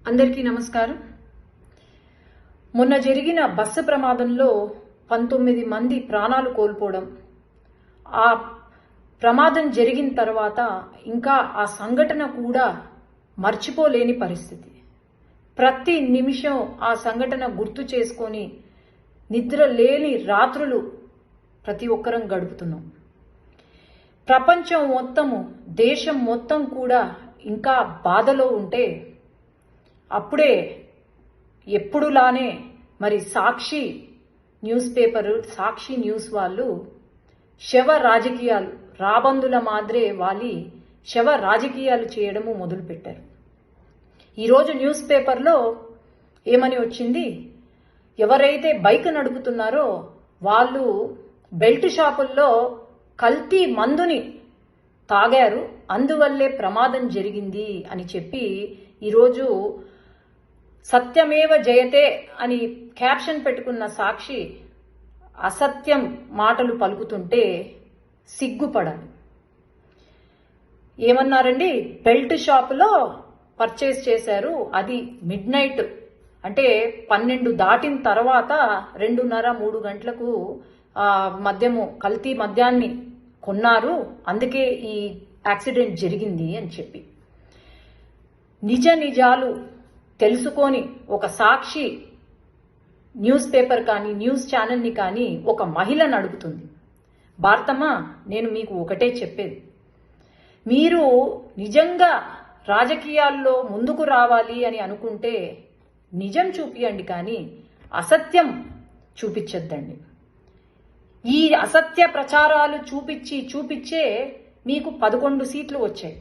అందరికీ నమస్కారం. మొన్న జరిగిన బస్సు ప్రమాదంలో 19 మంది ప్రాణాలు కోల్పోవడం, ఆ ప్రమాదం జరిగిన తర్వాత ఇంకా ఆ సంఘటన కూడా మర్చిపోలేని పరిస్థితి. ప్రతి నిమిషం ఆ సంఘటన గుర్తు చేసుకొని నిద్ర లేని రాత్రులు ప్రతి ఒక్కరం గడుపుతున్నాం. ప్రపంచం మొత్తము, దేశం మొత్తం కూడా ఇంకా బాధలో ఉంటే అప్పుడే ఎప్పుడులానే మరి సాక్షి న్యూస్ పేపరు, సాక్షి న్యూస్ వాళ్ళు శవ రాజకీయాలు, రాబందుల మాదిరే వాలి శవ రాజకీయాలు చేయడము మొదలుపెట్టారు. ఈరోజు న్యూస్ పేపర్లో ఏమని వచ్చింది, ఎవరైతే బైక్ నడుపుతున్నారో వాళ్ళు బెల్ట్ షాపుల్లో కల్తీ మందుని తాగారు, అందువల్లే ప్రమాదం జరిగింది అని చెప్పి ఈరోజు సత్యమేవ జయతే అని క్యాప్షన్ పెట్టుకున్న సాక్షి అసత్యం మాటలు పలుకుతుంటే సిగ్గుపడాలి. ఏమన్నారండి, బెల్ట్ షాపులో పర్చేస్ చేశారు, అది మిడ్ నైట్ అంటే 12 దాటిన తర్వాత 2:30-3 గంటలకు మద్యము, కల్తీ మద్యాన్ని కొన్నారు, అందుకే ఈ యాక్సిడెంట్ జరిగింది అని చెప్పి. నిజాలు తెలుసుకొని ఒక సాక్షి న్యూస్ పేపర్ కానీ, న్యూస్ ఛానల్ని కానీ ఒక మహిళను అడుగుతుంది, భారతమ్మ నేను మీకు ఒకటే చెప్పేది, మీరు నిజంగా రాజకీయాల్లో ముందుకు రావాలి అని అనుకుంటే నిజం చూపియండి, కానీ అసత్యం చూపించొద్దండి. ఈ అసత్య ప్రచారాలు చూపించే మీకు 11 సీట్లు వచ్చాయి.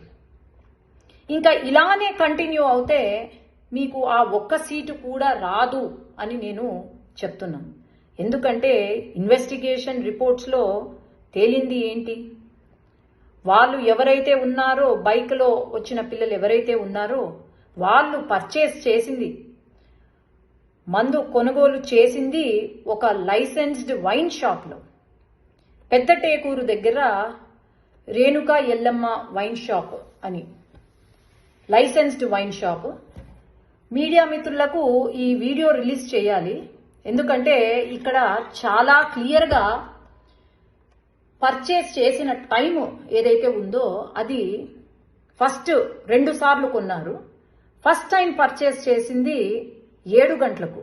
ఇంకా ఇలానే కంటిన్యూ అవుతే మీకు ఆ ఒక్క సీటు కూడా రాదు అని నేను చెప్తున్నాను. ఎందుకంటే ఇన్వెస్టిగేషన్ రిపోర్ట్స్లో తేలింది ఏంటి, వాళ్ళు ఎవరైతే ఉన్నారో, బైక్లో వచ్చిన పిల్లలు ఎవరైతే ఉన్నారో వాళ్ళు పర్చేస్ చేసింది, మందు కొనుగోలు చేసింది ఒక లైసెన్స్డ్ వైన్ షాప్లో, పెద్ద టేకూరు దగ్గర రేణుకా ఎల్లమ్మ వైన్ షాప్ అని లైసెన్స్డ్ వైన్ షాప్. మీడియా మిత్రులకు ఈ వీడియో రిలీజ్ చేయాలి, ఎందుకంటే ఇక్కడ చాలా క్లియర్గా పర్చేస్ చేసిన టైం ఏదైతే ఉందో అది ఫస్ట్ 2 సార్లు కొన్నారు. ఫస్ట్ టైం పర్చేస్ చేసింది 7 గంటలకు,